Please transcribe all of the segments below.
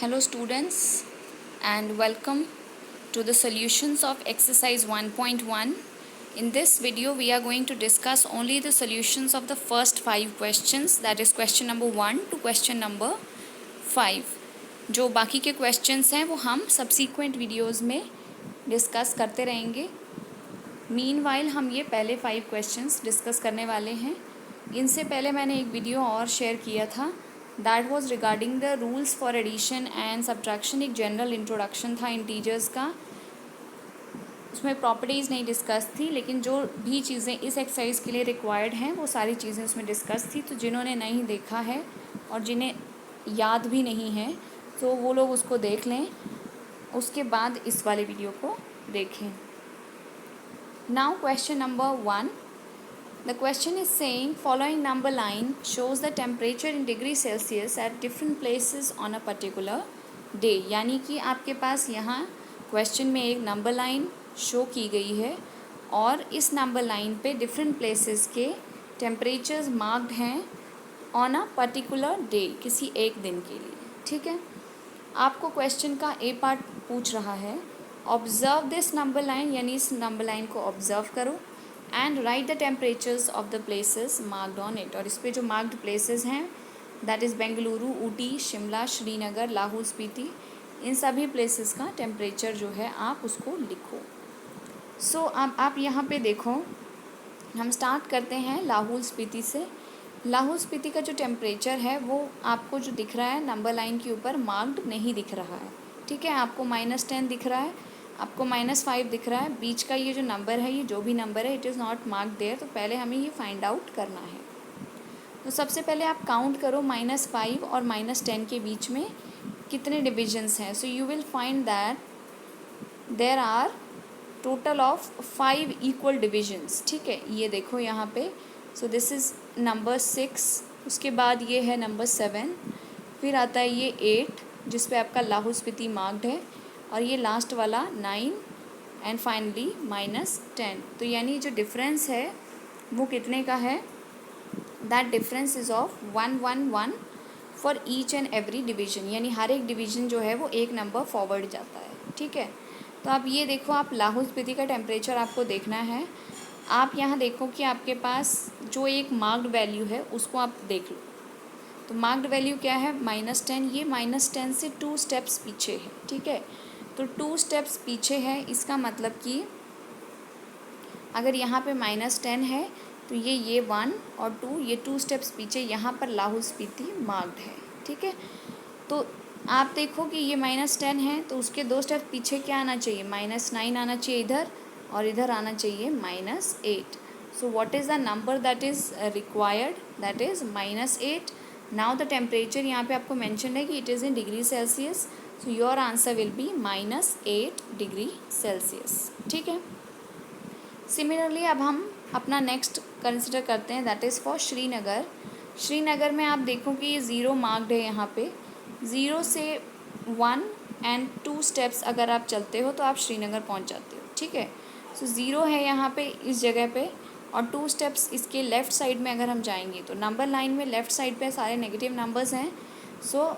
Hello students and welcome to the solutions of exercise 1.1. In this video we are going to discuss only the solutions of the first 5 questions, that is question number 1 to question number 5. जो बाकी के questions हैं वो हम subsequent videos में discuss करते रहेंगे. Meanwhile हम ये पहले 5 questions discuss करने वाले हैं. इनसे पहले मैंने एक वीडियो और शेयर किया था, that was regarding the rules for addition and subtraction. एक जनरल इंट्रोडक्शन था इंटीजर्स का. उसमें प्रॉपर्टीज़ नहीं डिस्कस थी, लेकिन जो भी चीज़ें इस एक्सरसाइज के लिए रिक्वायर्ड हैं वो सारी चीज़ें उसमें डिस्कस थी. तो जिन्होंने नहीं देखा है और जिन्हें याद भी नहीं है तो वो लोग उसको देख लें, उसके बाद इस वाले वीडियो को देखें. Now question number 1. The question is saying following number line shows the temperature in degree Celsius at different places on a particular day. यानी कि आपके पास यहाँ क्वेश्चन में एक नंबर लाइन शो की गई है और इस नंबर लाइन पे डिफरेंट प्लेसेस के टेम्परेचर्स मार्क्ड हैं ऑन अ पर्टिकुलर डे, किसी एक दिन के लिए. ठीक है, आपको क्वेश्चन का ए पार्ट पूछ रहा है, ऑब्जर्व दिस नंबर लाइन, यानी इस नंबर लाइन को ऑब्जर्व करो and right the temperatures of the places marked on it. और इस पे जो मार्क्ड प्लेसेस हैं दैट इज़ बेंगलुरु, ऊटी, शिमला, श्रीनगर, लाहौल स्पीति, इन सभी प्लेसेस का टेम्परेचर जो है आप उसको लिखो. सो अब आप यहाँ पे देखो, हम स्टार्ट करते हैं लाहौल स्पीति से. लाहौल स्पीति का जो टेम्परेचर है वो आपको जो दिख रहा है नंबर लाइन के ऊपर मार्क्ड नहीं दिख रहा है. ठीक है, आपको -10 दिख रहा है, आपको -5 दिख रहा है. बीच का ये जो नंबर है, ये जो भी नंबर है, it is not marked there. तो पहले हमें ये फाइंड आउट करना है. तो सबसे पहले आप काउंट करो -5 और -10 के बीच में कितने डिविजन्स हैं. So you will find that there are total of 5 equal divisions. ठीक है, ये देखो यहाँ पे. सो दिस इज़ नंबर 6, उसके बाद ये है नंबर 7, फिर आता है ये 8 जिस पे आपका लाहौल स्पीति मार्क्ड है, और ये लास्ट वाला 9 एंड फाइनली -10. तो यानी जो डिफरेंस है वो कितने का है, that difference is of 111 for each and every division. यानी हर एक डिवीजन जो है वो एक नंबर फॉरवर्ड जाता है. ठीक है, तो आप ये देखो, आप लाहौल स्पीति का टेम्परेचर आपको देखना है. आप यहाँ देखो कि आपके पास जो एक मार्क्ड वैल्यू है उसको आप देख लो. तो मार्क्ड वैल्यू क्या है, -10. ये -10 से 2 स्टेप्स पीछे है. ठीक है, तो 2 स्टेप्स पीछे है, इसका मतलब कि अगर यहाँ पे -10 है तो ये 1 और 2, ये 2 स्टेप्स पीछे यहाँ पर लाहौल स्पीति मार्क्ड है. ठीक है, तो आप देखो कि ये -10 है तो उसके 2 स्टेप पीछे क्या आना चाहिए, -9 आना चाहिए इधर, और इधर आना चाहिए -8. So what is the number that is required, that is -8. Now the temperature यहाँ पे आपको मेंशन है कि it is in degree Celsius. So your answer will be -8 degree Celsius. ठीक है, सिमिलरली अब हम अपना नेक्स्ट कंसिडर करते हैं, that is for Srinagar. Srinagar में आप देखो कि ये 0 मार्क्ड है. यहाँ पे 0 से 1 एंड 2 स्टेप्स अगर आप चलते हो तो आप श्रीनगर पहुँच जाते हो. ठीक है, सो 0 है यहाँ पे इस जगह पे, और 2 स्टेप्स इसके लेफ़्ट साइड में अगर हम जाएंगे तो नंबर लाइन में लेफ़्ट साइड पे सारे नेगेटिव नंबर्स हैं. सो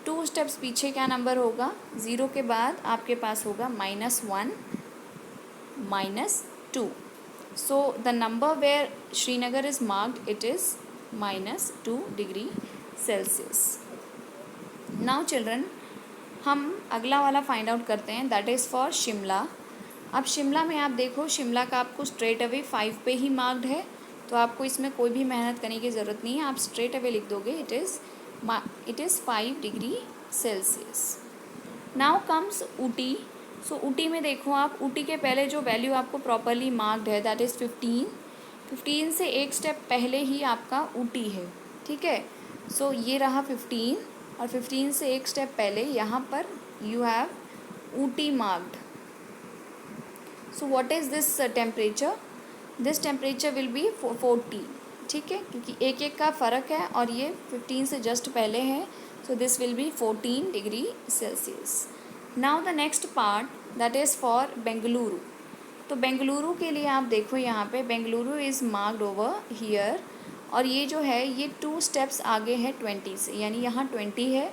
2 स्टेप्स पीछे क्या नंबर होगा, 0 के बाद आपके पास होगा -1, -2. So the number where Srinagar is marked, it is -2 degree Celsius. Now children, हम अगला वाला फाइंड आउट करते हैं, दैट इज़ फॉर शिमला. अब शिमला में आप देखो, शिमला का आपको स्ट्रेट अवे 5 पे ही मार्क्ड है, तो आपको इसमें कोई भी मेहनत करने की ज़रूरत नहीं है. आप स्ट्रेट अवे लिख दोगे, it is 5 degree Celsius. Now comes Ooty. So Ooty में देखो आप, ऊटी के पहले जो वैल्यू आपको प्रॉपरली मार्क्ड है दैट इज़ 15. 15 से एक स्टेप पहले ही आपका ऊटी है. ठीक है, सो ये रहा 15, और 15 से एक स्टेप पहले यहाँ पर you have Ooty marked. So what is this temperature, this temperature will be 40. ठीक है, क्योंकि एक का फ़र्क है और ये 15 से जस्ट पहले है. So this will be 14 degree Celsius. Now the next part that is for Bengaluru. तो बेंगलुरु के लिए आप देखो, यहाँ पे Bengaluru is marked over here, और ये जो है ये 2 स्टेप्स आगे है 20 से, यानी यहाँ 20 है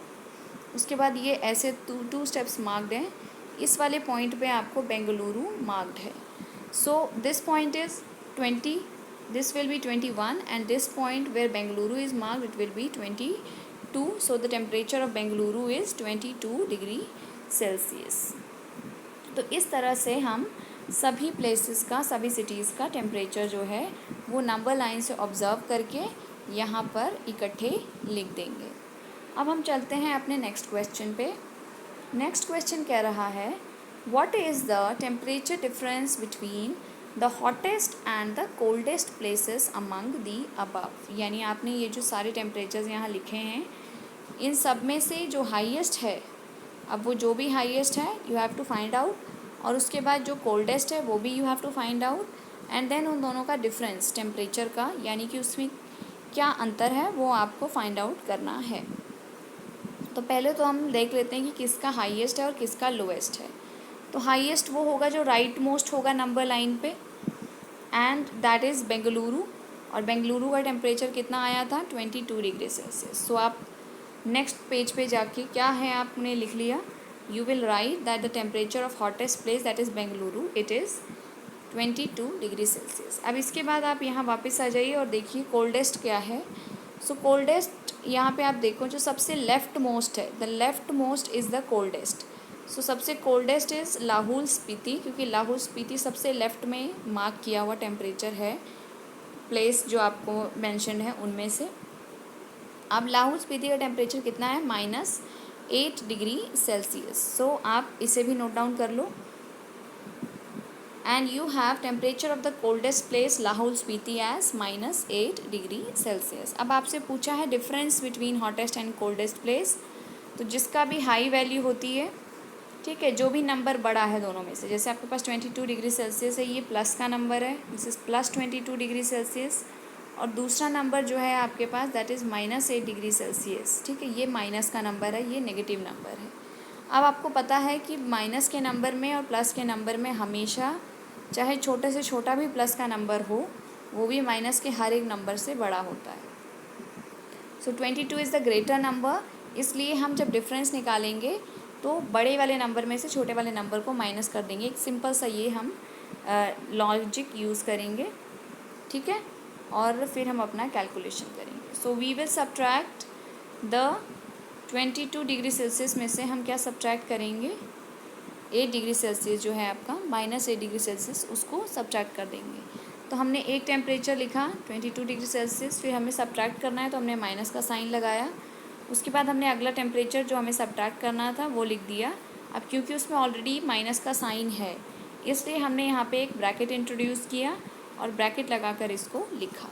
उसके बाद ये ऐसे टू स्टेप्स मार्क्ड हैं। इस वाले पॉइंट पे आपको बेंगलुरु मार्क्ड है। So this point is 20, this will be 21, and this point where Bengaluru is marked, it will be 22. So the temperature of Bengaluru is 22 degree Celsius. तो इस तरह से हम सभी प्लेसेस का, सभी सिटीज़ का टेम्परेचर जो है वो नंबर लाइन से ऑब्ज़र्व करके यहाँ पर इकट्ठे लिख देंगे। अब हम चलते हैं अपने नेक्स्ट क्वेश्चन पे। नेक्स्ट क्वेश्चन कह रहा है what is the temperature difference between the hottest and the coldest places among the above. यानी आपने ये जो सारे टेम्परेचर्स यहाँ लिखे हैं इन सब में से जो हाईएस्ट है, अब वो जो भी हाईएस्ट है you have to find out, और उसके बाद जो कोल्डेस्ट है वो भी you have to find out, and then उन दोनों का डिफरेंस टेम्परेचर का, यानी कि उसमें क्या अंतर है वो आपको फाइंड आउट करना है। तो पहले तो हम देख लेते हैं कि किसका हाईएस्ट है और किसका लोएस्ट है। तो हाईएस्ट वो होगा जो राइट मोस्ट होगा नंबर लाइन पे, एंड दैट इज़ बेंगलुरु। और बेंगलुरु का टेम्परेचर कितना आया था 22 डिग्री सेल्सियस। सो आप नेक्स्ट पेज पे जाके क्या है आपने लिख लिया, you will write that the temperature of hottest place that is Bengaluru, it is 22 degree Celsius. अब इसके बाद आप यहाँ वापस आ जाइए और देखिए कोल्डेस्ट क्या है। सो कोल्डेस्ट यहाँ पे आप देखो जो सबसे लेफ्ट मोस्ट है, the left most is the coldest. So सबसे कोल्डेस्ट इज़ लाहौल स्पीति, क्योंकि लाहौल स्पीति सबसे लेफ़्ट में मार्क किया हुआ टेम्परेचर है, प्लेस जो आपको मेंशन है उनमें से। अब लाहौल स्पीति का टेम्परेचर कितना है -8 डिग्री सेल्सियस। सो आप इसे भी नोट डाउन कर लो। And you have temperature of the coldest place Lahaul Spiti as -8 degree Celsius. अब आपसे पूछा है difference between hottest and coldest place, तो जिसका भी हाई वैल्यू होती है, ठीक है, जो भी नंबर बड़ा है दोनों में से, जैसे आपके पास 22 डिग्री सेल्सियस है, ये प्लस का नंबर है, दिस इज़ +22 डिग्री सेल्सियस, और दूसरा नंबर जो है आपके पास दैट इज़ -8 डिग्री सेल्सियस, ठीक है, ये माइनस का नंबर है, ये नेगेटिव नंबर है। अब आपको पता है कि माइनस के नंबर में और प्लस के नंबर में हमेशा चाहे छोटे से छोटा भी प्लस का नंबर हो, वो भी माइनस के हर एक नंबर से बड़ा होता है। सो 22 इज़ द ग्रेटर नंबर, इसलिए हम जब डिफरेंस निकालेंगे तो बड़े वाले नंबर में से छोटे वाले नंबर को माइनस कर देंगे। एक सिंपल सा ये हम लॉजिक यूज़ करेंगे, ठीक है, और फिर हम अपना कैलकुलेशन करेंगे। So we will subtract the 22 degree Celsius में से हम क्या सब्ट्रैक्ट करेंगे, 8 डिग्री सेल्सियस जो है आपका -8 डिग्री सेल्सियस, उसको सब्ट्रैक्ट कर देंगे। तो हमने एक टेम्परेचर लिखा 22 डिग्री सेल्सियस, फिर हमें सब्ट्रैक्ट करना है तो हमने माइनस का साइन लगाया। उसके बाद हमने अगला टेम्परेचर जो हमें सब्ट्रैक्ट करना था वो लिख दिया। अब क्योंकि उसमें ऑलरेडी माइनस का साइन है, इसलिए हमने यहाँ पे एक ब्रैकेट इंट्रोड्यूस किया और ब्रैकेट लगाकर इसको लिखा।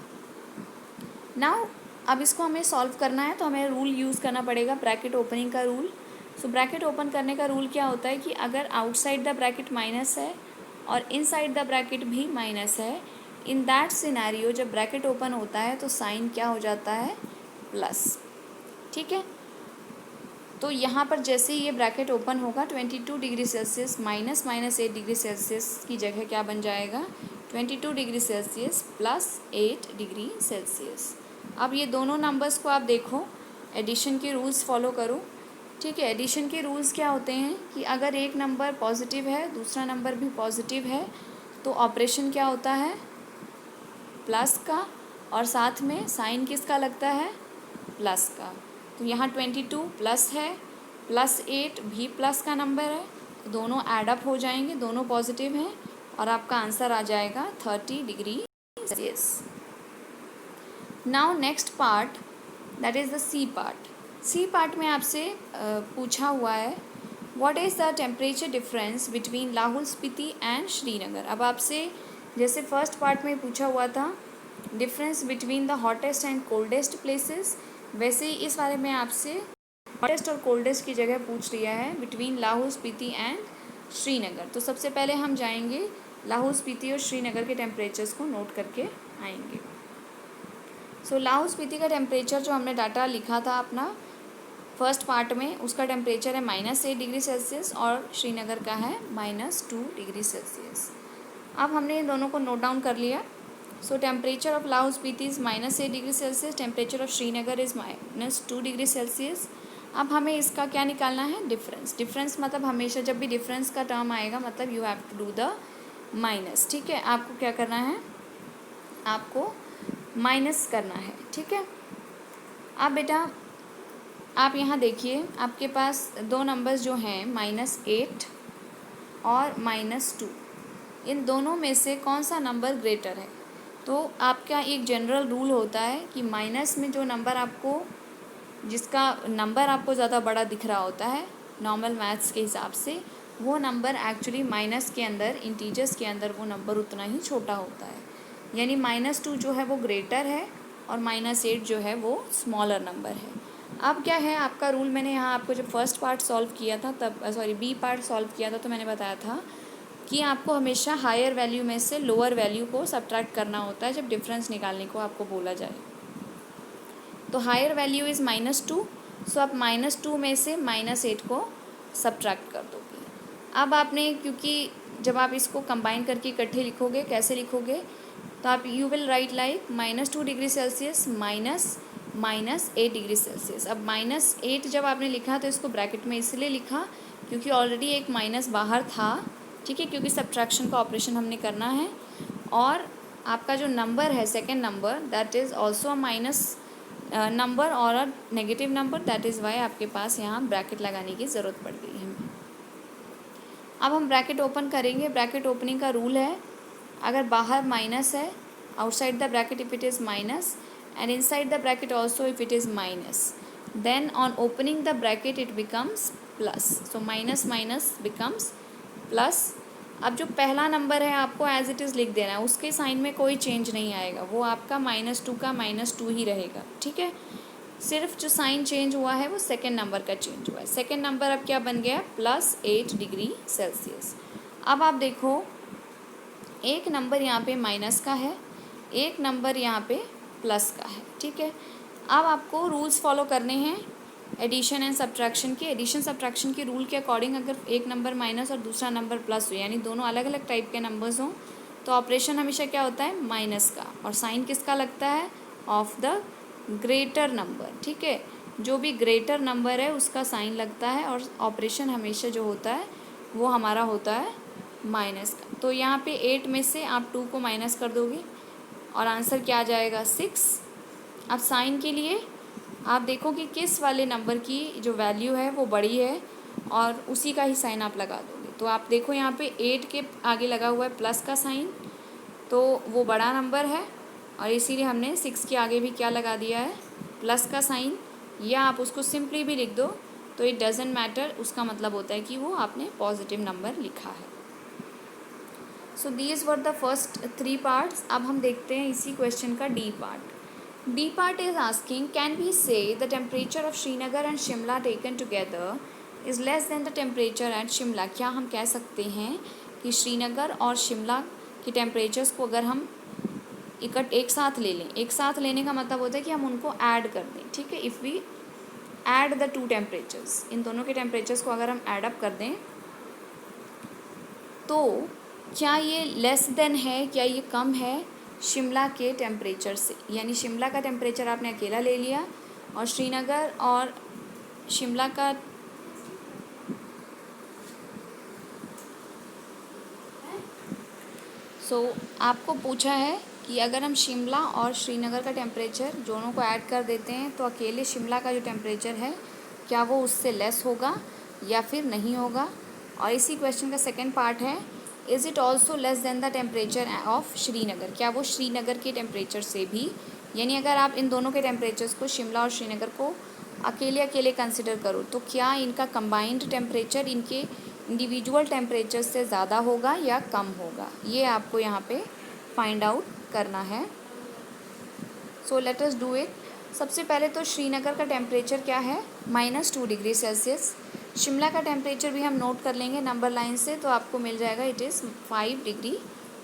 नाउ अब इसको हमें सॉल्व करना है तो हमें रूल यूज़ करना पड़ेगा, ब्रैकेट ओपनिंग का रूल। सो ब्रैकेट ओपन करने का रूल क्या होता है कि अगर आउटसाइड द ब्रैकेट माइनस है और इनसाइड द ब्रैकेट भी माइनस है, इन दैट सिनेरियो जब ब्रैकेट ओपन होता है तो साइन क्या हो जाता है, प्लस, ठीक है। तो यहाँ पर जैसे ही ये ब्रैकेट ओपन होगा 22 डिग्री सेल्सियस -8 डिग्री सेल्सियस की जगह क्या बन जाएगा, 22 डिग्री सेल्सियस +8 डिग्री सेल्सियस। अब ये दोनों नंबर्स को आप देखो, एडिशन के रूल्स फॉलो करो, ठीक है। एडिशन के रूल्स क्या होते हैं कि अगर एक नंबर पॉजिटिव है दूसरा नंबर भी पॉजिटिव है तो ऑपरेशन क्या होता है, प्लस का, और साथ में साइन किसका लगता है, प्लस का। तो यहाँ 22 प्लस है, +8 भी प्लस का नंबर है, तो दोनों एडअप हो जाएंगे, दोनों पॉजिटिव हैं, और आपका आंसर आ जाएगा 30 degree Celsius. Now next part that is the C part. C part में आपसे पूछा हुआ है what is the temperature difference between Lahaul Spiti and Srinagar. अब आपसे जैसे फर्स्ट पार्ट में पूछा हुआ था difference between the hottest and coldest places, वैसे ही इस बारे में आपसे हॉटेस्ट और कोल्डेस्ट की जगह पूछ लिया है बिटवीन लाहौल स्पीति एंड श्रीनगर। तो सबसे पहले हम जाएंगे लाहौल स्पीति और श्रीनगर के टेम्परेचर्स को नोट करके आएंगे। सो लाहौल स्पीति का टेम्परेचर जो हमने डाटा लिखा था अपना फर्स्ट पार्ट में, उसका टेम्परेचर है -8 डिग्री सेल्सियस और श्रीनगर का है -2 डिग्री सेल्सियस। अब हमने इन दोनों को नोट डाउन कर लिया। सो temperature of Lahaul Spiti is -8 degree Celsius, temperature of Srinagar is -2 degree Celsius. अब हमें इसका क्या निकालना है, डिफरेंस। डिफरेंस मतलब हमेशा जब भी डिफरेंस का टर्म आएगा मतलब you have to do the minus, ठीक है। आपको क्या करना है, आपको माइनस करना है, ठीक है। अब बेटा आप यहाँ देखिए, आपके पास दो नंबर्स जो हैं -8 और -2, इन दोनों में से कौन सा नंबर ग्रेटर है। तो आपका एक जनरल रूल होता है कि माइनस में जो नंबर आपको, जिसका नंबर आपको ज़्यादा बड़ा दिख रहा होता है नॉर्मल मैथ्स के हिसाब से, वो नंबर एक्चुअली माइनस के अंदर, इंटीजर्स के अंदर वो नंबर उतना ही छोटा होता है। यानी -2 जो है वो ग्रेटर है और -8 जो है वो स्मॉलर नंबर है। अब क्या है आपका रूल, मैंने यहाँ आपको जब फर्स्ट पार्ट सॉल्व किया था तब, बी पार्ट सॉल्व किया था तो मैंने बताया था कि आपको हमेशा हायर वैल्यू में से लोअर वैल्यू को सब्ट्रैक्ट करना होता है जब डिफरेंस निकालने को आपको बोला जाए। तो हायर वैल्यू इज़ -2, सो आप -2 में से -8 को सब्ट्रैक्ट कर दोगे। अब आपने, क्योंकि जब आप इसको कंबाइन करके इकट्ठे लिखोगे, कैसे लिखोगे, तो आप you will write like -2 degree Celsius -8 degree Celsius. अब -8 जब आपने लिखा तो इसको ब्रैकेट में इसलिए लिखा क्योंकि ऑलरेडी एक माइनस बाहर था, ठीक है, क्योंकि सब्ट्रैक्शन का ऑपरेशन हमने करना है। और आपका जो नंबर है second number, that is also a minus number और a negative number, that is why आपके पास यहाँ ब्रैकेट लगाने की ज़रूरत पड़ गई है। अब हम ब्रैकेट ओपन करेंगे। ब्रैकेट ओपनिंग का रूल है, अगर बाहर माइनस है, outside the bracket if it is minus and inside the bracket also if it is minus, then on opening the bracket it becomes plus, so minus minus becomes plus। अब जो पहला number है आपको as it is लिख देना है, उसके sign में कोई चेंज नहीं आएगा, वो आपका -2 का -2 ही रहेगा, ठीक है। सिर्फ जो साइन चेंज हुआ है वो सेकेंड नंबर का चेंज हुआ है। सेकेंड नंबर अब क्या बन गया, +8 डिग्री सेल्सियस। अब आप देखो, एक नंबर यहाँ पे माइनस का है, एक नंबर यहाँ पे प्लस का है, ठीक है। अब आपको रूल्स फॉलो करने हैं एडिशन एंड सब्ट्रैक्शन के। एडिशन सब्ट्रैक्शन के रूल के अकॉर्डिंग अगर एक नंबर माइनस और दूसरा नंबर प्लस हो, यानी दोनों अलग अलग टाइप के नंबर्स हों, तो ऑपरेशन हमेशा क्या होता है, माइनस का, और साइन किसका लगता है, ऑफ द ग्रेटर नंबर, ठीक है। जो भी ग्रेटर नंबर है उसका साइन लगता है और ऑपरेशन हमेशा जो होता है वो हमारा होता है माइनस का। तो यहाँ पे 8 में से आप 2 को माइनस कर दोगे और आंसर क्या आ जाएगा, 6। अब साइन के लिए आप देखो कि किस वाले नंबर की जो वैल्यू है वो बड़ी है और उसी का ही साइन आप लगा दोगे। तो आप देखो यहाँ पे 8 के आगे लगा हुआ है प्लस का साइन, तो वो बड़ा नंबर है और इसीलिए हमने 6 के आगे भी क्या लगा दिया है, प्लस का साइन। या आप उसको सिंपली भी लिख दो तो इट डजेंट मैटर, उसका मतलब होता है कि वो आपने पॉजिटिव नंबर लिखा है। So these were the first 3 parts. अब हम देखते हैं इसी क्वेश्चन का D part. D part is asking, can we say the temperature of Srinagar and Shimla taken together is less than the temperature at Shimla. क्या हम कह सकते हैं कि श्रीनगर और शिमला की टेम्परेचर्स को अगर हम एक साथ ले लें, एक साथ लेने का मतलब होता है कि हम उनको ऐड कर दें, ठीक है। If we add the 2 temperatures, इन दोनों के टेम्परेचर्स को अगर हम ऐड अप कर दें तो क्या ये लेस देन है, क्या ये कम है शिमला के टेम्परेचर से। यानी शिमला का टेम्परेचर आपने अकेला ले लिया और श्रीनगर और शिमला का आपको पूछा है कि अगर हम शिमला और श्रीनगर का टेम्परेचर दोनों को ऐड कर देते हैं तो अकेले शिमला का जो टेम्परेचर है क्या वो उससे लेस होगा या फिर नहीं होगा। और इसी क्वेश्चन का सेकंड पार्ट है, is it also less than the temperature of Srinagar. क्या वो श्रीनगर के टेम्परेचर से भी, यानी अगर आप इन दोनों के टेम्परेचर्स को, शिमला और श्रीनगर को अकेले अकेले कंसिडर करो तो क्या इनका कंबाइंड टेम्परेचर इनके इंडिविजुअल टेम्परेचर से ज़्यादा होगा या कम होगा, ये आपको यहाँ पे फाइंड आउट करना है। So let us do it. सबसे पहले तो श्रीनगर का टेम्परेचर क्या है, -2 डिग्री सेल्सियस। शिमला का टेम्परेचर भी हम नोट कर लेंगे नंबर लाइन से, तो आपको मिल जाएगा इट इज़ 5 डिग्री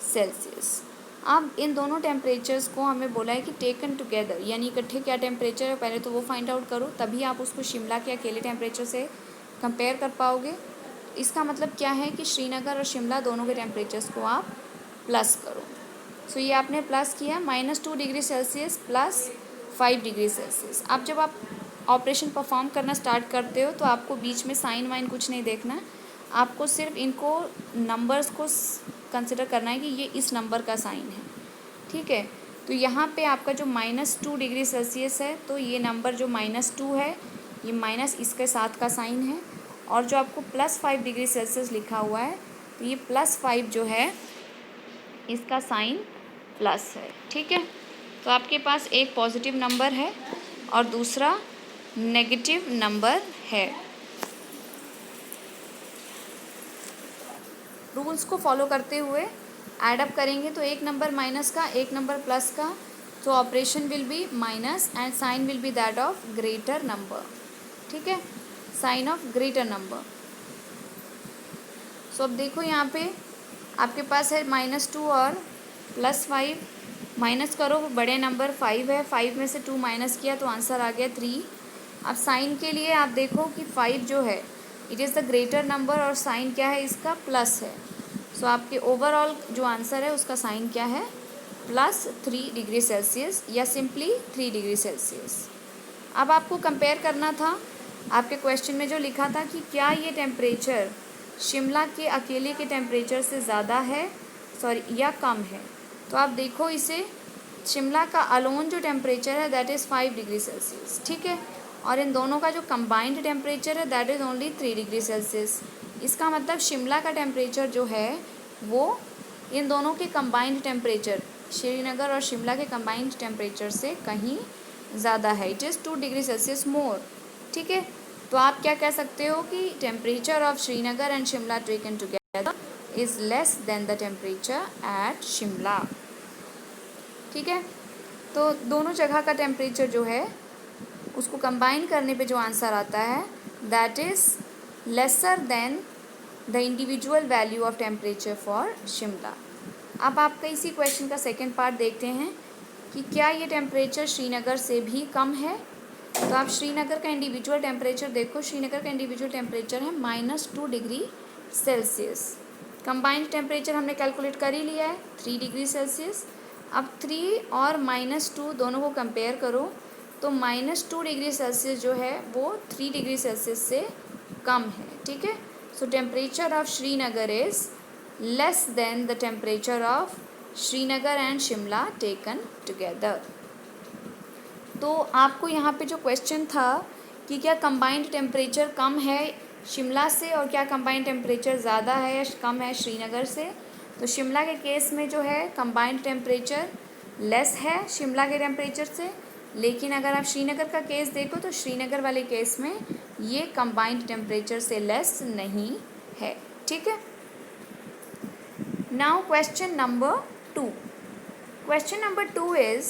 सेल्सियस। अब इन दोनों टेम्परेचर्स को हमें बोला है कि टेकन टुगेदर, यानी इकट्ठे क्या टेम्परेचर है पहले तो वो फाइंड आउट करो, तभी आप उसको शिमला के अकेले टेम्परेचर से कंपेयर कर पाओगे। इसका मतलब क्या है कि श्रीनगर और शिमला दोनों के टेम्परेचर्स को आप प्लस करो। सो ये आपने प्लस किया, -2 degree Celsius plus 5 degree Celsius. अब जब आप ऑपरेशन परफॉर्म करना स्टार्ट करते हो तो आपको बीच में साइन वाइन कुछ नहीं देखना है, आपको सिर्फ इनको नंबर्स को कंसिडर करना है कि ये इस नंबर का साइन है, ठीक है। तो यहाँ पे आपका जो -2 डिग्री सेल्सियस है, तो ये नंबर जो -2 है ये माइनस इसके साथ का साइन है, और जो आपको +5 डिग्री सेल्सियस लिखा हुआ है तो ये +5 जो है इसका साइन प्लस है, ठीक है। तो आपके पास एक पॉजिटिव नंबर है और दूसरा नेगेटिव नंबर है। रूल्स को फॉलो करते हुए ऐड अप करेंगे तो एक नंबर माइनस का, एक नंबर प्लस का, तो operation will be minus and sign will be that of greater number, ठीक है, sign of greater number. So अब देखो यहाँ पे आपके पास है -2 और +5, माइनस करो, बड़े नंबर 5 है, 5 में से 2 माइनस किया तो आंसर आ गया 3। अब साइन के लिए आप देखो कि 5 जो है it is the greater number और साइन क्या है इसका, प्लस है। सो आपके ओवरऑल जो आंसर है उसका साइन क्या है, +3 डिग्री सेल्सियस या सिंपली 3 डिग्री सेल्सियस। अब आपको कंपेयर करना था, आपके क्वेश्चन में जो लिखा था कि क्या ये टेम्परेचर शिमला के अकेले के टेम्परेचर से ज़्यादा है या कम है। तो आप देखो इसे, शिमला का अलोन जो टेम्परेचर है दैट इज़ 5 डिग्री सेल्सियस, ठीक है, और इन दोनों का जो कंबाइंड टेम्परेचर है that is only 3 degree Celsius. इसका मतलब शिमला का टेम्परेचर जो है वो इन दोनों के कंबाइंड टेम्परेचर, श्रीनगर और शिमला के कंबाइंड टेम्परेचर से कहीं ज़्यादा है, इट इज़ 2 डिग्री सेल्सियस मोर, ठीक है। तो आप क्या कह सकते हो कि temperature of Srinagar and Shimla taken together is less than the temperature at Shimla, ठीक है। तो दोनों जगह का टेम्परेचर जो है उसको कंबाइन करने पे जो आंसर आता है that is lesser than the individual value of temperature for Shimla. अब आपका इसी क्वेश्चन का सेकेंड पार्ट देखते हैं कि क्या ये टेम्परेचर श्रीनगर से भी कम है। तो आप श्रीनगर का इंडिविजुअल टेम्परेचर देखो, श्रीनगर का इंडिविजुअल टेम्परेचर है -2 डिग्री सेल्सियस। कंबाइंड टेम्परेचर हमने कैलकुलेट कर ही लिया है 3 डिग्री सेल्सियस। अब 3 और -2 दोनों को कंपेयर करो तो -2 डिग्री सेल्सियस जो है वो 3 डिग्री सेल्सियस से कम है, ठीक है। सो temperature of Srinagar is less than the temperature of Srinagar and Shimla taken together. तो आपको यहाँ पे जो क्वेश्चन था कि क्या कंबाइंड टेम्परेचर कम है शिमला से और क्या कंबाइंड टेम्परेचर ज़्यादा है या कम है श्रीनगर से, तो शिमला के केस में जो है कंबाइंड टेम्परेचर लेस है शिमला के टेम्परेचर से, लेकिन अगर आप श्रीनगर का केस देखो तो श्रीनगर वाले केस में ये कंबाइंड टेम्परेचर से लेस नहीं है, ठीक है। Now question number 2। Question number 2 is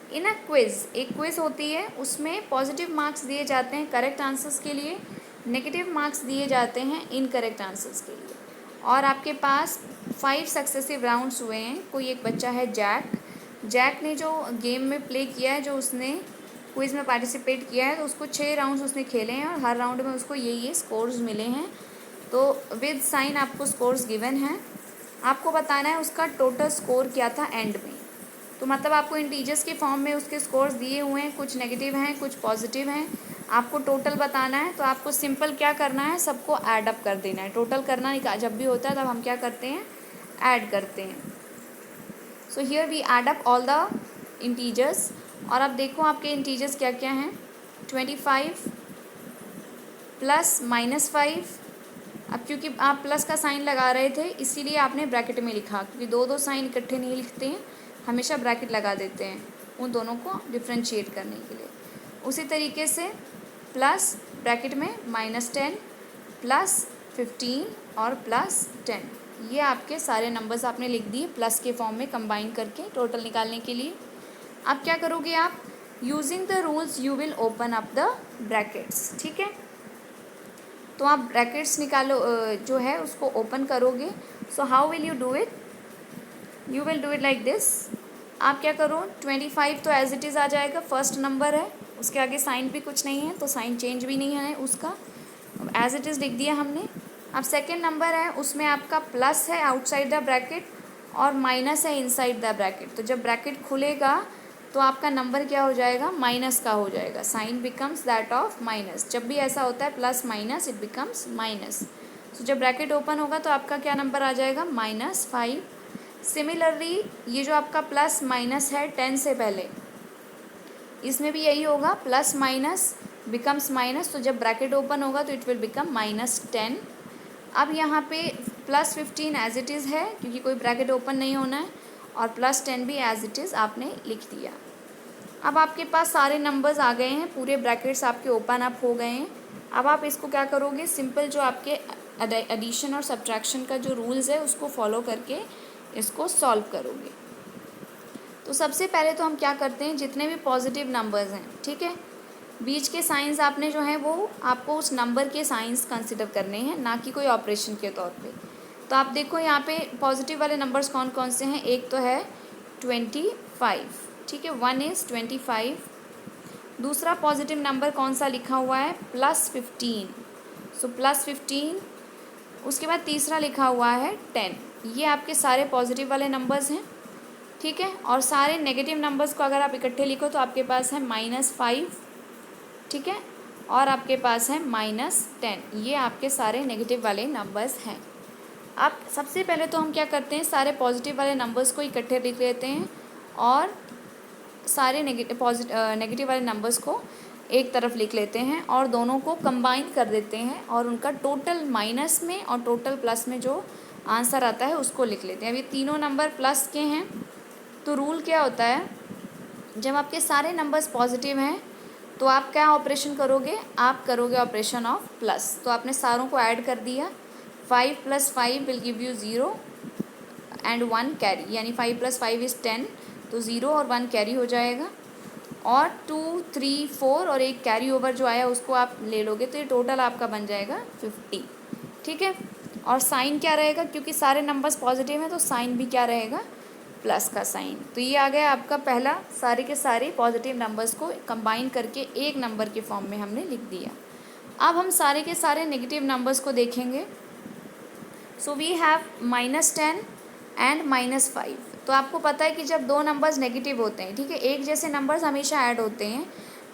in a quiz, एक क्विज़ होती है, उसमें पॉजिटिव मार्क्स दिए जाते हैं करेक्ट आंसर्स के लिए, नेगेटिव मार्क्स दिए जाते हैं इनकरेक्ट आंसर्स के लिए, और आपके पास 5 सक्सेसिव राउंड्स हुए हैं। कोई एक बच्चा है जैक ने जो गेम में प्ले किया है, जो उसने क्विज़ में पार्टिसिपेट किया है, तो उसको 6 राउंड्स उसने खेले हैं और हर राउंड में उसको ये स्कोर्स मिले हैं। तो विद साइन आपको स्कोर्स गिवन हैं, आपको बताना है उसका टोटल स्कोर क्या था एंड में। तो मतलब आपको इंटीजर्स के फॉर्म में उसके स्कोर्स दिए हुए हैं, कुछ नेगेटिव हैं कुछ पॉजिटिव हैं, आपको टोटल बताना है। तो आपको सिंपल क्या करना है, सबको ऐड अप कर देना है। टोटल करना जब भी होता है तब हम क्या करते हैं, ऐड करते हैं। So here we add up all the integers, और अब देखो आपके इंटीजर्स क्या क्या हैं, 25 प्लस -5। अब क्योंकि आप प्लस का साइन लगा रहे थे इसीलिए आपने ब्रैकेट में लिखा, क्योंकि दो साइन इकट्ठे नहीं लिखते हैं, हमेशा ब्रैकेट लगा देते हैं उन दोनों को डिफ्रेंशिएट करने के लिए। उसी तरीके से प्लस ब्रैकेट में -10 प्लस 15 और +10, ये आपके सारे नंबर्स आपने लिख दिए प्लस के फॉर्म में कंबाइन करके टोटल निकालने के लिए। अब क्या करोगे आप, using the rules you will open up the brackets, ठीक है। तो आप ब्रैकेट्स निकालो, जो है उसको ओपन करोगे। So how will you do it, you will do it like this. आप क्या करो, 25 तो एज इट इज़ आ जाएगा, फर्स्ट नंबर है, उसके आगे साइन भी कुछ नहीं है तो साइन चेंज भी नहीं है उसका, एज इट इज़ लिख दिया हमने। अब सेकेंड नंबर है, उसमें आपका प्लस है आउटसाइड द ब्रैकेट और माइनस है इनसाइड द ब्रैकेट। तो जब ब्रैकेट खुलेगा तो आपका नंबर क्या हो जाएगा, माइनस का हो जाएगा। Sign becomes that of minus. जब भी ऐसा होता है plus minus, it becomes minus. तो जब ब्रैकेट ओपन होगा तो आपका क्या नंबर आ जाएगा, -5। सिमिलरली ये जो आपका प्लस माइनस है 10 से पहले, इसमें भी यही होगा, प्लस माइनस बिकम्स माइनस। तो जब ब्रैकेट ओपन होगा तो इट विल बिकम -10। अब यहाँ पे +15 एज इट इज़ है क्योंकि कोई ब्रैकेट ओपन नहीं होना है, और +10 भी एज इट इज़ आपने लिख दिया। अब आपके पास सारे नंबर्स आ गए हैं, पूरे ब्रैकेट्स आपके ओपन अप हो गए हैं। अब आप इसको क्या करोगे, सिंपल जो आपके एडिशन और सब्ट्रैक्शन का जो रूल्स है उसको फॉलो करके इसको सॉल्व करोगे। तो सबसे पहले तो हम क्या करते हैं, जितने भी पॉजिटिव नंबर्स हैं, ठीक है, बीच के साइंस आपने जो है वो आपको उस नंबर के साइंस कंसिडर करने हैं, ना कि कोई ऑपरेशन के तौर पे। तो आप देखो यहाँ पे पॉजिटिव वाले नंबर्स कौन कौन से हैं। एक तो है 25, ठीक है, 1 इज़ 25। दूसरा पॉजिटिव नंबर कौन सा लिखा हुआ है, +15, सो +15। उसके बाद तीसरा लिखा हुआ है 10। ये आपके सारे पॉजिटिव वाले नंबर्स हैं, ठीक है। और सारे नेगेटिव नंबर्स को अगर आप इकट्ठे लिखो तो आपके पास है -5, ठीक है, और आपके पास है -10। ये आपके सारे नेगेटिव वाले नंबर्स हैं। अब सबसे पहले तो हम क्या करते हैं, सारे पॉजिटिव वाले नंबर्स को इकट्ठे लिख लेते हैं और सारे नेगेटिव वाले नंबर्स को एक तरफ लिख लेते हैं और दोनों को कंबाइन कर देते हैं और उनका टोटल माइनस में और टोटल प्लस में जो आंसर आता है उसको लिख लेते हैं। अब ये तीनों नंबर प्लस के हैं, तो रूल क्या होता है, जब आपके सारे नंबर्स पॉजिटिव हैं तो आप क्या ऑपरेशन करोगे, आप करोगे ऑपरेशन ऑफ प्लस। तो आपने सारों को ऐड कर दिया, 5 + 5 will give you 0 and 1 carry, यानी 5 + 5 इज़ 10, तो 0 और 1 कैरी हो जाएगा। और 2, 3, 4 और एक कैरी ओवर जो आया उसको आप ले लोगे, तो ये टोटल आपका बन जाएगा 50, ठीक है। और साइन क्या रहेगा, क्योंकि सारे नंबर्स पॉजिटिव हैं तो साइन भी क्या रहेगा, प्लस का साइन। तो ये आ गया आपका पहला, सारे के सारे पॉजिटिव नंबर्स को कंबाइन करके एक नंबर के फॉर्म में हमने लिख दिया। अब हम सारे के सारे नेगेटिव नंबर्स को देखेंगे। So we have -10 and -5। तो आपको पता है कि जब दो नंबर्स नेगेटिव होते हैं, ठीक है, एक जैसे नंबर्स हमेशा ऐड होते हैं,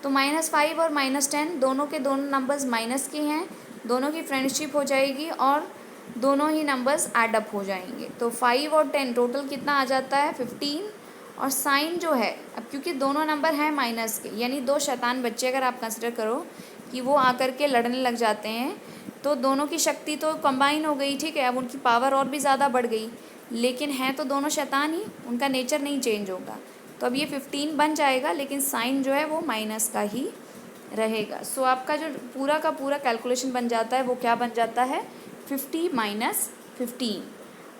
तो -5 और -10 दोनों के दोनों नंबर्स माइनस के हैं, दोनों की फ्रेंडशिप हो जाएगी और दोनों ही नंबर्स ऐड अप हो जाएंगे। तो 5 और 10 टोटल कितना आ जाता है, 15। और साइन जो है, अब क्योंकि दोनों नंबर हैं माइनस के, यानी दो शैतान बच्चे अगर आप कंसिडर करो कि वो आकर के लड़ने लग जाते हैं, तो दोनों की शक्ति तो कंबाइन हो गई, ठीक है, अब उनकी पावर और भी ज़्यादा बढ़ गई, लेकिन हैं तो दोनों शैतान ही, उनका नेचर नहीं चेंज होगा। तो अब ये 15 बन जाएगा, लेकिन साइन जो है वो माइनस का ही रहेगा। सो आपका जो पूरा का पूरा कैलकुलेशन बन जाता है वो क्या बन जाता है, 50 - 15।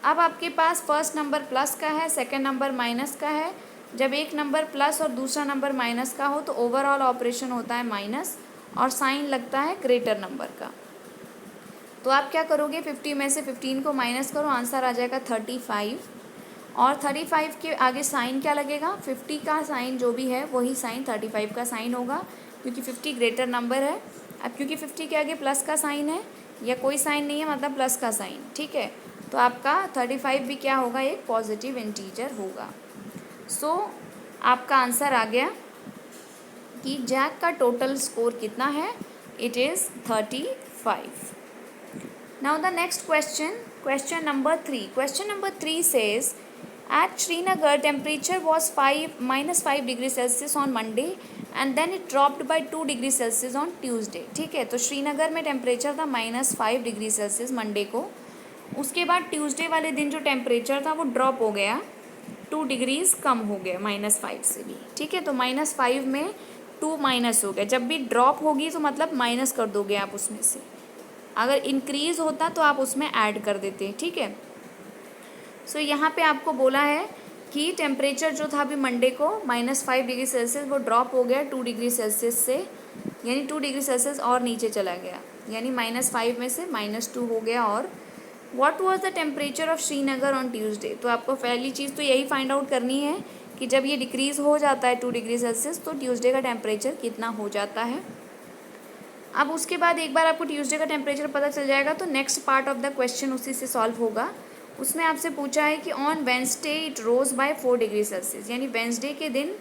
अब आपके पास फर्स्ट नंबर प्लस का है, सेकंड नंबर माइनस का है। जब एक नंबर प्लस और दूसरा नंबर माइनस का हो तो ओवरऑल ऑपरेशन होता है माइनस और साइन लगता है ग्रेटर नंबर का। तो आप क्या करोगे, 50 में से 15 को माइनस करो, आंसर आ जाएगा 35। और 35 के आगे साइन क्या लगेगा, 50 का साइन जो भी है वही साइन 35 का साइन होगा, क्योंकि 50 ग्रेटर नंबर है। अब क्योंकि 50 के आगे प्लस का साइन है या कोई साइन नहीं है, मतलब प्लस का साइन, ठीक है, तो आपका 35 भी क्या होगा, एक पॉजिटिव इंटीजर होगा। सो आपका आंसर आ गया कि जैक का टोटल स्कोर कितना है, it is 35। Now the next question, question number 3. Question number 3 says, at Srinagar temperature was -5 degrees Celsius on Monday and then it dropped by 2 degrees Celsius on Tuesday. ठीक है, तो श्रीनगर में temperature था -5 degree Celsius Monday को। उसके बाद Tuesday वाले दिन जो टेम्परेचर था वो ड्रॉप हो गया, 2 डिग्रीज़ कम हो गया -5 से भी, ठीक है। तो -5 में 2 माइनस हो गया, जब भी ड्रॉप होगी तो मतलब माइनस कर दोगे आप उसमें से, अगर इंक्रीज़ होता तो आप उसमें ऐड कर देते, ठीक है। सो यहाँ पे आपको बोला है कि टेम्परेचर जो था अभी मंडे को -5 डिग्री सेल्सियस वो ड्रॉप हो गया 2 डिग्री सेल्सियस से, यानी 2 डिग्री सेल्सियस और नीचे चला गया, यानी -5 में से -2 हो गया। और what was the temperature of Srinagar on Tuesday. तो आपको पहली चीज़ तो यही फाइंड आउट करनी है कि जब ये डिक्रीज़ हो जाता है 2 डिग्री सेल्सियस तो ट्यूसडे का टेम्परेचर कितना हो जाता है। अब उसके बाद एक बार आपको ट्यूसडे का टेम्परेचर पता चल जाएगा तो next part of the question उसी से सॉल्व होगा। उसमें आपसे पूछा है कि on Wednesday it rose by 4 degree Celsius, यानी वेंसडे के दिन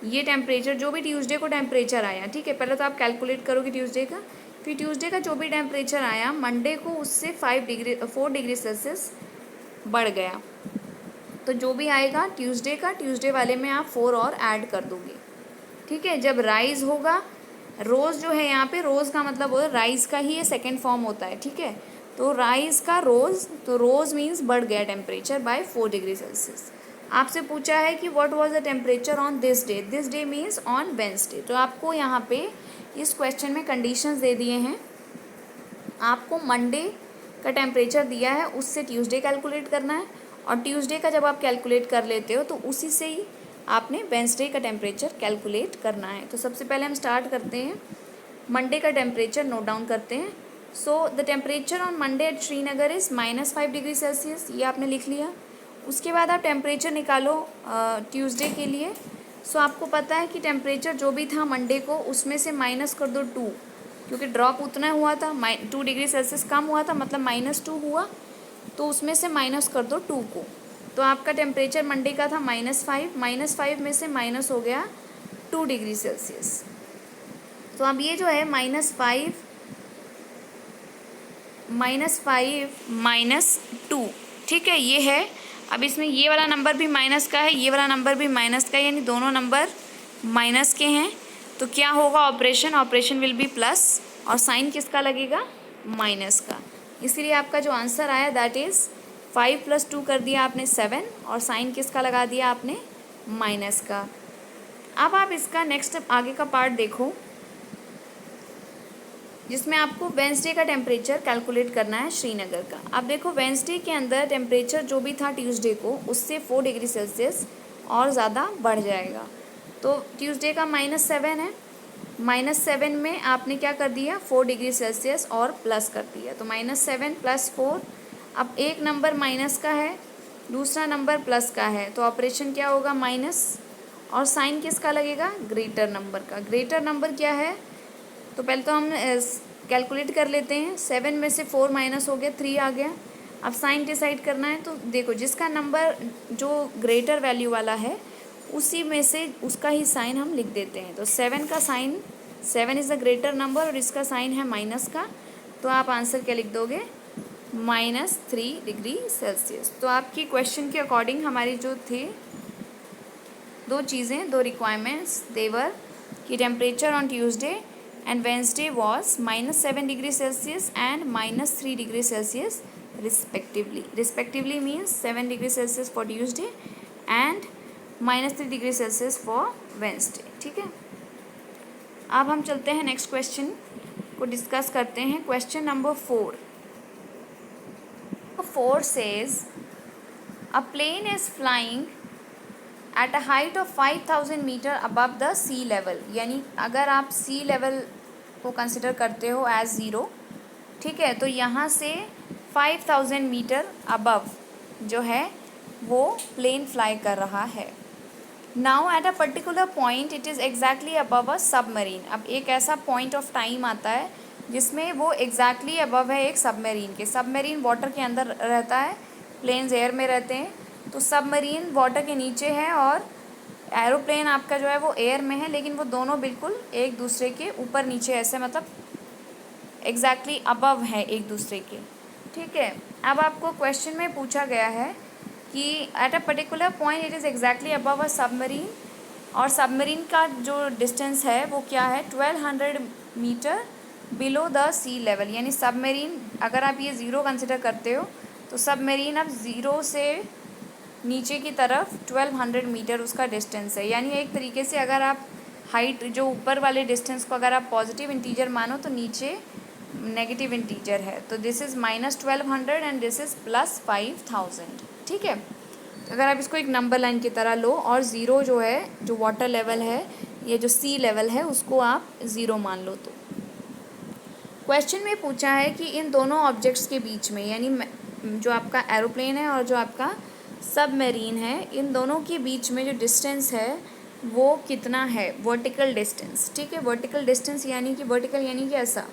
ये टेम्परेचर जो भी ट्यूसडे को टेम्परेचर आया, ठीक है, पहले तो आप कैलकुलेट करोगे ट्यूसडे का, फिर ट्यूसडे का जो भी टेम्परेचर आया मंडे को उससे 4 डिग्री सेल्सियस बढ़ गया। तो जो भी आएगा ट्यूसडे का, ट्यूसडे वाले में आप 4 और ऐड कर दोगे, ठीक है। जब राइज होगा, रोज़ जो है यहाँ पे, रोज़ का मतलब होता है राइज का ही ये सेकेंड फॉर्म होता है, ठीक है। तो राइज का रोज़, तो रोज़ मीन्स बढ़ गया टेम्परेचर बाय 4 डिग्री सेल्सियस। आपसे पूछा है कि what was the temperature on this day, this day means on Wednesday. तो आपको यहाँ पे इस क्वेश्चन में कंडीशंस दे दिए हैं। आपको मंडे का टेम्परेचर दिया है, उससे ट्यूसडे कैलकुलेट करना है, और ट्यूसडे का जब आप कैलकुलेट कर लेते हो तो उसी से ही आपने वेंसडे का टेम्परेचर कैलकुलेट करना है। तो सबसे पहले हम स्टार्ट करते हैं, मंडे का टेम्परेचर नोट डाउन करते हैं। So the temperature on Monday at Srinagar is -5 degree Celsius, ये आपने लिख लिया। उसके बाद आप टेम्परेचर निकालो ट्यूसडे के लिए। सो आपको पता है कि टेम्परेचर जो भी था मंडे को, उसमें से माइनस कर दो 2, क्योंकि ड्रॉप उतना हुआ था, 2 डिग्री सेल्सियस कम हुआ था, मतलब -2 हुआ, तो उसमें से माइनस कर दो 2 को। तो आपका टेम्परेचर मंडे का था -5 में से माइनस हो गया 2 डिग्री सेल्सियस। तो अब ये जो है -5 -2, ठीक है, ये है। अब इसमें ये वाला नंबर भी माइनस का है, ये वाला नंबर भी माइनस का है, यानी दोनों नंबर माइनस के हैं। तो क्या होगा ऑपरेशन विल बी प्लस, और साइन किसका लगेगा, माइनस का। इसीलिए आपका जो आंसर आया दैट इज़ 5 + 2 कर दिया आपने 7, और साइन किसका लगा दिया आपने, माइनस का। अब आप इसका नेक्स्ट आगे का पार्ट देखो, जिसमें आपको वेंसडे का टेम्परेचर कैलकुलेट करना है श्रीनगर का। अब देखो वेंसडे के अंदर टेम्परेचर जो भी था ट्यूसडे को, उससे 4 डिग्री सेल्सियस और ज़्यादा बढ़ जाएगा। तो ट्यूसडे का -7 है, -7 में आपने क्या कर दिया, 4 डिग्री सेल्सियस और प्लस कर दिया। तो -7 + 4, अब एक नंबर माइनस का है, दूसरा नंबर प्लस का है, तो ऑपरेशन क्या होगा, माइनस, और साइन किसका लगेगा, ग्रेटर नंबर का। ग्रेटर नंबर क्या है, तो पहले तो हम कैलकुलेट कर लेते हैं। 7 में से 4 माइनस हो गया, 3 आ गया। अब साइन डिसाइड करना है, तो देखो जिसका नंबर जो ग्रेटर वैल्यू वाला है, उसी में से उसका ही साइन हम लिख देते हैं। तो 7 का sign, 7 is the greater number, और इसका साइन है माइनस का। तो आप आंसर क्या लिख दोगे, -3 डिग्री सेल्सियस। तो आपकी क्वेश्चन के अकॉर्डिंग हमारी जो थी दो चीज़ें, दो रिक्वायरमेंट्स देवर, कि temperature on Tuesday and Wednesday was -7 degree Celsius and -3 degree Celsius respectively. Respectively means 7 degree Celsius for Tuesday and -3 degree Celsius for Wednesday, ठीक है। अब हम चलते हैं नेक्स्ट क्वेश्चन को डिस्कस करते हैं। Question number 4 says a plane is flying at a height of 5000 metre above the sea level, यानी अगर आप sea level को कंसिडर करते हो एज 0, ठीक है, तो यहाँ से 5000 मीटर अबव जो है वो प्लेन फ्लाई कर रहा है। Now at a particular point it is exactly above a submarine. अब एक ऐसा पॉइंट ऑफ टाइम आता है जिसमें वो एग्जैक्टली अबव है एक सबमरीन के। सबमरीन वाटर के अंदर रहता है, प्लेन्स एयर में रहते हैं, तो सबमरीन वाटर के नीचे है और एरोप्लेन आपका जो है वो एयर में है, लेकिन वो दोनों बिल्कुल एक दूसरे के ऊपर नीचे ऐसे, मतलब एग्जैक्टली अबव है एक दूसरे के, ठीक है। अब आपको क्वेश्चन में पूछा गया है कि at a particular point it is exactly above a submarine, और सबमरीन का जो डिस्टेंस है वो क्या है, 1200 metre below the sea level. यानी सबमरीन अगर आप ये 0 कंसिडर करते हो, तो सबमरीन अब 0 से नीचे की तरफ 1200 मीटर उसका डिस्टेंस है। यानी एक तरीके से अगर आप हाइट जो ऊपर वाले डिस्टेंस को अगर आप पॉजिटिव इंटीजर मानो, तो नीचे नेगेटिव इंटीजर है। तो this is -1200 and this is +5000, ठीक है। अगर आप इसको एक नंबर लाइन की तरह लो, और 0 जो है, जो वाटर लेवल है, ये जो सी लेवल है, उसको आप 0 मान लो। तो क्वेश्चन में पूछा है कि इन दोनों ऑब्जेक्ट्स के बीच में, यानी जो आपका एरोप्लेन है और जो आपका सबमरीन है, इन दोनों के बीच में जो डिस्टेंस है वो कितना है, वर्टिकल डिस्टेंस, ठीक है। वर्टिकल डिस्टेंस यानी कि ऐसा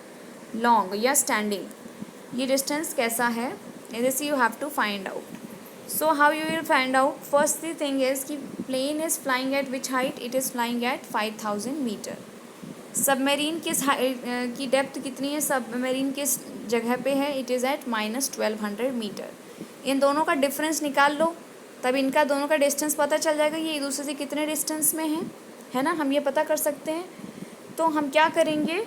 लॉन्ग या स्टैंडिंग, ये डिस्टेंस कैसा है, जैसे you have to find out. So how you will find out? First the thing is कि plane is flying at which height? It is flying at 5000 metre. Submarine किस की डेप्थ कितनी है? सबमरीन किस जगह पे है? It is at -1200 metre. इन दोनों का डिफरेंस निकाल लो, तब इनका दोनों का डिस्टेंस पता चल जाएगा ये एक दूसरे से कितने डिस्टेंस में है ना. हम ये पता कर सकते हैं. तो हम क्या करेंगे,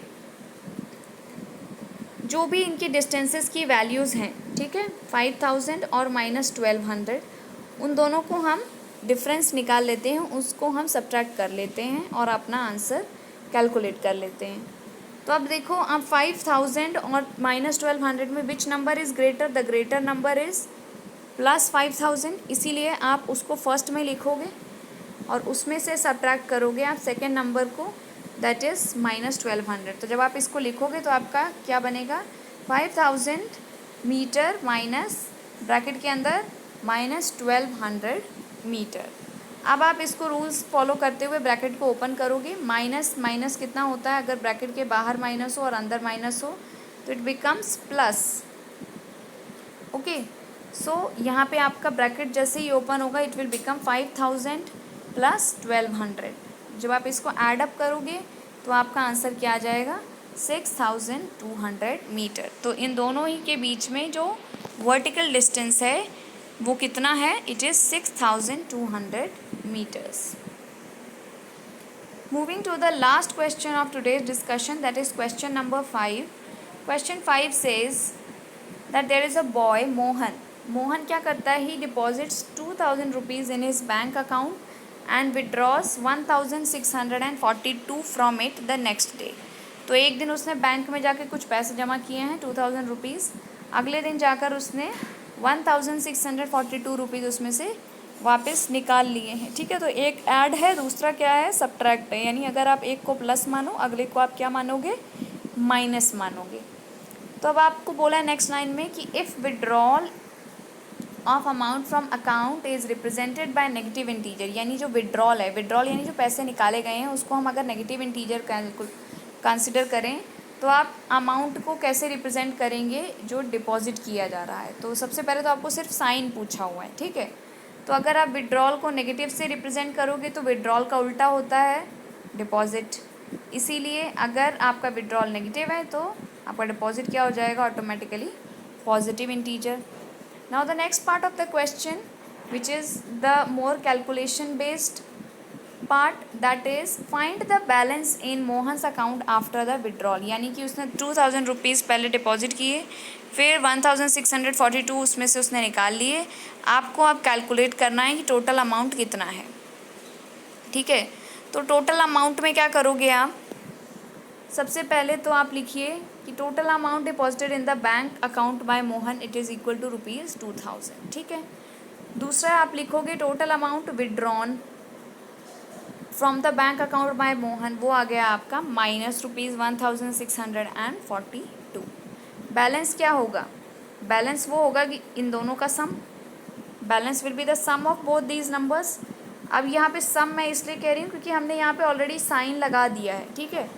जो भी इनकी डिस्टेंसेस की वैल्यूज़ हैं, ठीक है, 5000 और -1200, उन दोनों को हम डिफरेंस निकाल लेते हैं, उसको हम सब्ट्रैक्ट कर लेते हैं और अपना आंसर कैलकुलेट कर लेते हैं. तो अब देखो, अब 5000 और -1200 में which number is greater? The greater number is +5000. इसीलिए आप उसको फर्स्ट में लिखोगे और उसमें से सब्ट्रैक्ट करोगे आप सेकेंड नंबर को, दैट इज़ -1200. तो जब आप इसको लिखोगे तो आपका क्या बनेगा? 5000 मीटर माइनस ब्रैकेट के अंदर -1200 मीटर. अब आप इसको रूल्स फॉलो करते हुए ब्रैकेट को ओपन करोगे. माइनस माइनस कितना होता है? अगर ब्रैकेट के बाहर माइनस हो और अंदर माइनस हो तो इट बिकम्स प्लस. ओके, सो यहाँ पे आपका ब्रैकेट जैसे ही ओपन होगा इट विल बिकम 5000 + 1200. जब आप इसको ऐड अप करोगे तो आपका आंसर क्या आ जाएगा? 6200 मीटर. तो इन दोनों ही के बीच में जो वर्टिकल डिस्टेंस है वो कितना है? It is 6200 metres. Moving to the last question of today's discussion, that is question number 5. Question 5 says that there is a boy Mohan. Mohan क्या करता है? He deposits 2000 rupees in his bank account and withdraws 1642 from it the next day. तो एक दिन उसने bank में जाके कुछ पैसे जमा किए हैं 2000 रुपीज़. अगले दिन जाकर उसने 1642 रुपीज़ उसमें से वापस निकाल लिए हैं. ठीक है, तो एक ऐड है, दूसरा क्या है? सब्ट्रैक्ट है. यानी अगर आप एक को प्लस मानो, अगले को आप क्या मानोगे? माइनस मानोगे. तो अब आपको बोला है नेक्स्ट लाइन में कि if withdrawal of amount from account is represented by negative integer. यानी जो विड्रॉल है, विड्रॉल यानी जो पैसे निकाले गए हैं उसको हम अगर नेगेटिव इंटीजर कंसिडर करें तो आप अमाउंट को कैसे रिप्रेजेंट करेंगे जो डिपॉजिट किया जा रहा है? तो सबसे पहले तो आपको सिर्फ साइन पूछा हुआ है. ठीक है, तो अगर आप विड्रॉल को नेगेटिव से रिप्रेजेंट करोगे तो विड्रॉल का उल्टा होता है डिपॉजिट. इसीलिए अगर आपका विड्रॉल नेगेटिव है तो आपका डिपॉजिट क्या हो जाएगा? Automatically positive integer. Now the next part of the question which is the more calculation based part, that is find the balance in Mohan's account after the withdrawal. यानी कि उसने 2000 रुपीज़ पहले डिपॉजिट किए, फिर 1642 उसमें से उसने निकाल लिए. आपको अब कैलकुलेट करना है कि टोटल अमाउंट कितना है. ठीक है, तो टोटल अमाउंट में क्या करोगे आप? सबसे पहले तो आप लिखिए कि total amount deposited in the bank account by Mohan it is equal to ₹2000. ठीक है, दूसरा आप लिखोगे total amount withdrawn from the bank account by Mohan, वो आ गया आपका -1642. बैलेंस क्या होगा? बैलेंस वो होगा कि इन दोनों का sum. Balance will be the sum of both these numbers. अब यहाँ पे सम मैं इसलिए कह रही हूँ क्योंकि हमने यहाँ पे ऑलरेडी साइन लगा दिया है. ठीक है,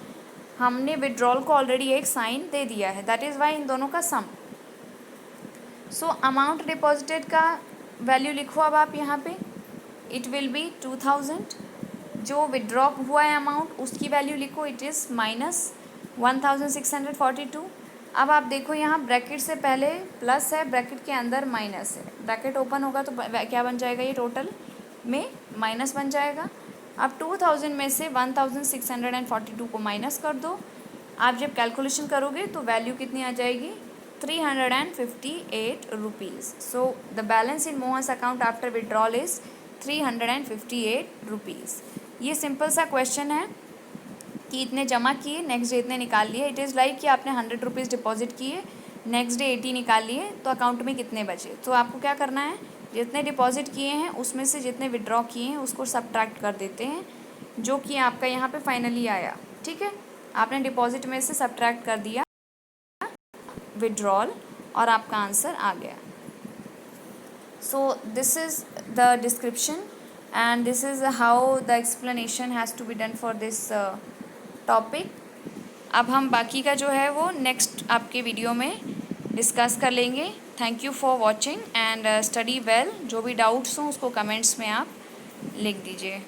हमने विड्रॉल को ऑलरेडी एक साइन दे दिया है, दैट इज़ वाई इन दोनों का सम. सो अमाउंट डिपॉजिटेड का वैल्यू लिखो अब आप यहाँ पे. It will be 2000. जो विड्रॉ हुआ है अमाउंट उसकी वैल्यू लिखो, इट इज़ -1642. अब आप देखो यहाँ ब्रैकेट से पहले प्लस है, ब्रैकेट के अंदर माइनस है. ब्रैकेट ओपन होगा तो क्या बन जाएगा? ये टोटल में माइनस बन जाएगा. अब 2000 में से 1642 को माइनस कर दो. आप जब कैलकुलेशन करोगे तो वैल्यू कितनी आ जाएगी? 358 rupees. So the balance in Mohan's account after withdrawal is 358 rupees. ये सिंपल सा क्वेश्चन है कि इतने जमा किए, नेक्स्ट डे इतने निकाल लिए. इट इज़ लाइक कि आपने 100 रुपीज़ डिपॉजिट किए, नेक्स्ट डे 80 निकाल लिए, तो अकाउंट में कितने बचे? तो आपको क्या करना है? जितने डिपॉजिट किए हैं उसमें से जितने विड्रॉ किए हैं उसको सब्ट्रैक्ट कर देते हैं, जो कि आपका यहाँ पे फाइनली आया. ठीक है, आपने डिपॉजिट में से सब्ट्रैक्ट कर दिया विड्रॉल और आपका आंसर आ गया. So this is the description and this is how the explanation has to be done for this topic. अब हम बाकी का जो है वो नेक्स्ट आपके वीडियो में डिस्कस कर लेंगे. Thank you for watching and study well. जो भी डाउट्स हों उसको कमेंट्स में आप लिख दीजिए।